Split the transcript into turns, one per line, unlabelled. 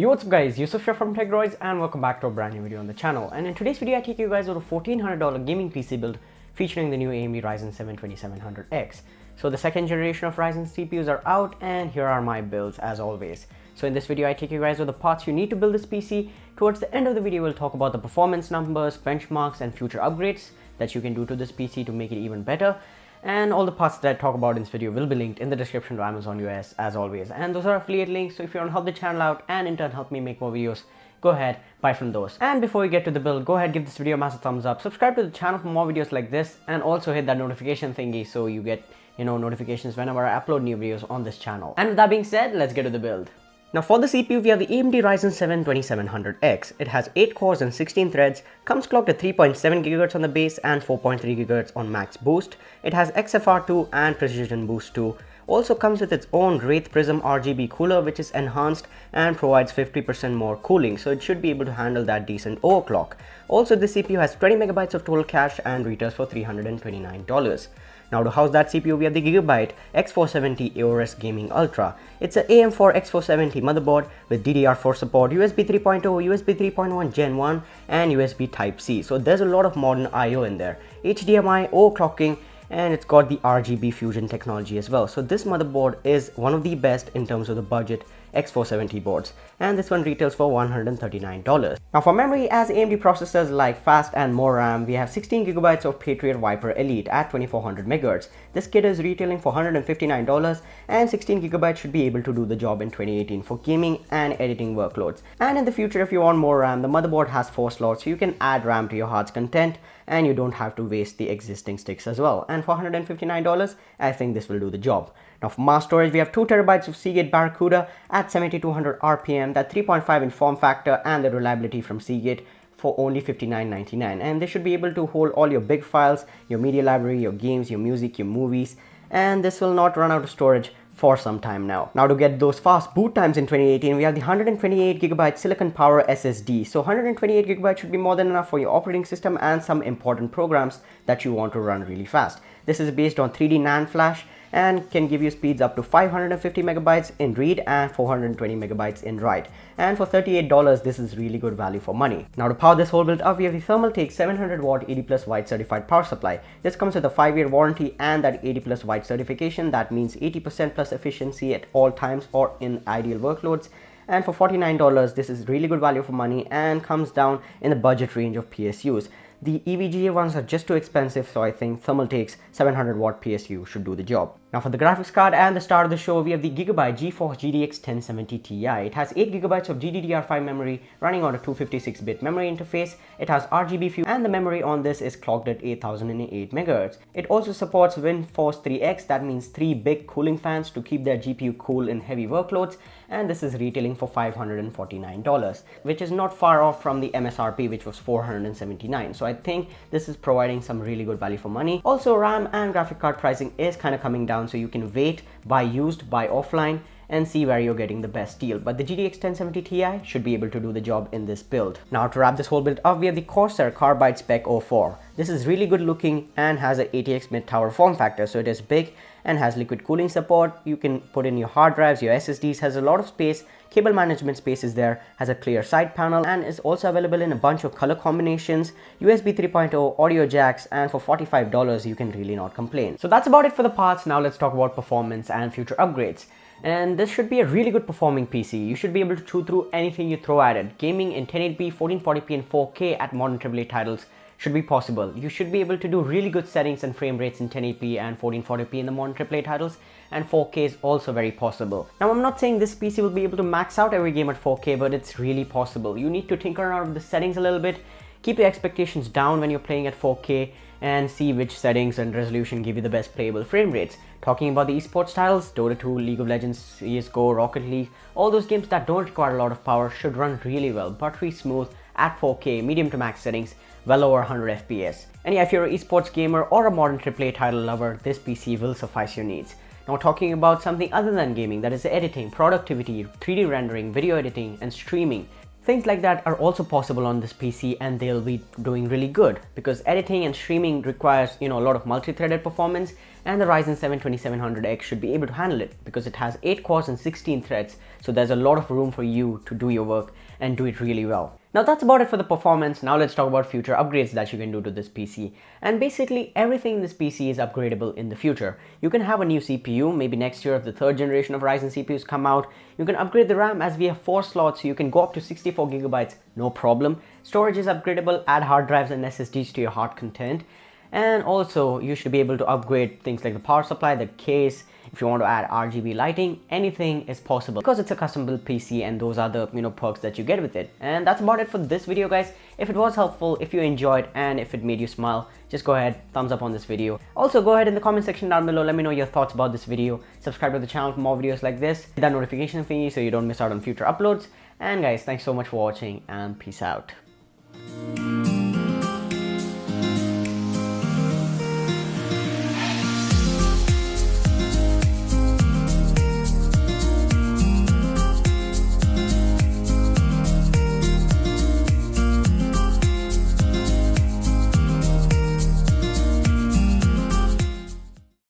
Yo, what's up guys, Yusuf here from TechRoyz and welcome back to a brand new video on the channel. And in today's video I take you guys over a $1,400 gaming PC build featuring the new AMD Ryzen 7 2700X. So the second generation of Ryzen CPUs are out and here are my builds as always. So in this video I take you guys over the parts you need to build this PC. Towards the end of the video we'll talk about the performance numbers, benchmarks and future upgrades that you can do to this PC to make it even better. And all the parts that I talk about in this video will be linked in the description to Amazon US as always. And those are affiliate links, so if you want to help the channel out and in turn help me make more videos, go ahead, buy from those. And before we get to the build, go ahead, give this video a massive thumbs up, subscribe to the channel for more videos like this, and also hit that notification thingy so you get, notifications whenever I upload new videos on this channel. And with that being said, let's get to the build. Now for the CPU, we have the AMD Ryzen 7 2700X. It has 8 cores and 16 threads, comes clocked at 3.7 GHz on the base and 4.3 GHz on max boost. It has XFR2 and Precision Boost 2. Also comes with its own Wraith Prism RGB cooler which is enhanced and provides 50% more cooling, so it should be able to handle that decent overclock. Also the CPU has 20 MB of total cache and retails for $329. Now to house that CPU we have the Gigabyte X470 AORUS Gaming Ultra. It's an AM4 X470 motherboard with DDR4 support, USB 3.0, USB 3.1 Gen 1 and USB Type-C. So there's a lot of modern I/O in there. HDMI, overclocking, and it's got the RGB fusion technology as well. So this motherboard is one of the best in terms of the budget X470 boards, and this one retails for $139. Now for memory, as AMD processors like fast and more RAM, we have 16 GB of PATRIOT Viper Elite at 2400 MHz. This kit is retailing for $159 and 16 GB should be able to do the job in 2018 for gaming and editing workloads. And in the future, if you want more RAM, the motherboard has 4 slots, so you can add RAM to your heart's content and you don't have to waste the existing sticks as well. And for $159, I think this will do the job. Now for mass storage, we have 2 TB of SEAGATE BARRACUDA at 7200 RPM, that 3.5-inch form factor and the reliability from SEAGATE for only $59.99. And this should be able to hold all your big files, your media library, your games, your music, your movies, and this will not run out of storage for some time now. Now to get those fast boot times in 2018, we have the 128 GB Silicon Power SSD. So 128 GB should be more than enough for your operating system and some important programs that you want to run really fast. This is based on 3D NAND flash and can give you speeds up to 550 MB in read and 420 MB in write. And for $38, this is really good value for money. Now to power this whole build up, we have the Thermaltake 700 watt 80+ white certified power supply. This comes with a 5-year warranty and that 80+ white certification. That means 80% plus efficiency at all times or in ideal workloads. And for $49, this is really good value for money and comes down in the budget range of PSUs. The EVGA ones are just too expensive, so I think Thermaltake's 700 watt PSU should do the job. Now for the graphics card and the star of the show, we have the Gigabyte GeForce GTX 1070TI. It has 8 GB of GDDR5 memory running on a 256-bit memory interface. It has RGB fusion and the memory on this is clocked at 8008 MHz. It also supports WindForce 3X, that means 3 big cooling fans to keep their GPU cool in heavy workloads, and this is retailing for $549, which is not far off from the MSRP, which was $479. So I think this is providing some really good value for money. Also RAM and graphic card pricing is kind of coming down, so you can wait, buy used, buy offline and see where you're getting the best deal. But the GTX 1070Ti should be able to do the job in this build. Now to wrap this whole build up, we have the Corsair Carbide Spec 04. This is really good looking and has a ATX mid-tower form factor, so it is big and has liquid cooling support. You can put in your hard drives, your SSDs, has a lot of space, cable management space is there, has a clear side panel and is also available in a bunch of color combinations, USB 3.0, audio jacks, and for $45 you can really not complain. So that's about it for the parts. Now let's talk about performance and future upgrades. And this should be a really good performing PC. You should be able to chew through anything you throw at it. Gaming in 1080p, 1440p and 4K at modern AAA titles should be possible. You should be able to do really good settings and frame rates in 1080p and 1440p in the modern AAA titles, and 4K is also very possible. Now I'm not saying this PC will be able to max out every game at 4K, but it's really possible. You need to tinker around with the settings a little bit, keep your expectations down when you're playing at 4K and see which settings and resolution give you the best playable frame rates. Talking about the esports titles, Dota 2, League of Legends, CSGO, Rocket League, all those games that don't require a lot of power should run really well, buttery smooth at 4K, medium to max settings, well over 100 FPS. And yeah, if you're an esports gamer or a modern AAA title lover, this PC will suffice your needs. Now talking about something other than gaming, that is editing, productivity, 3D rendering, video editing and streaming. Things like that are also possible on this PC, and they'll be doing really good because editing and streaming requires, a lot of multi-threaded performance, and the Ryzen 7 2700X should be able to handle it because it has 8 cores and 16 threads, so there's a lot of room for you to do your work and do it really well. Now that's about it for the performance. Now let's talk about future upgrades that you can do to this PC. And basically everything in this PC is upgradable in the future. You can have a new CPU, maybe next year if the 3rd generation of Ryzen CPUs come out. You can upgrade the RAM as we have 4 slots, so you can go up to 64 gigabytes, no problem. Storage is upgradable, add hard drives and SSDs to your heart content. And also you should be able to upgrade things like the power supply, the case. If you want to add RGB lighting, anything is possible because it's a custom built PC, and those are the perks that you get with it. And that's about it for this video, guys. If it was helpful, if you enjoyed, and if it made you smile, just go ahead, thumbs up on this video. Also go ahead in the comment section down below, let me know your thoughts about this video. Subscribe to the channel for more videos like this. Hit that notification thingy so you don't miss out on future uploads. And guys, thanks so much for watching, and peace out.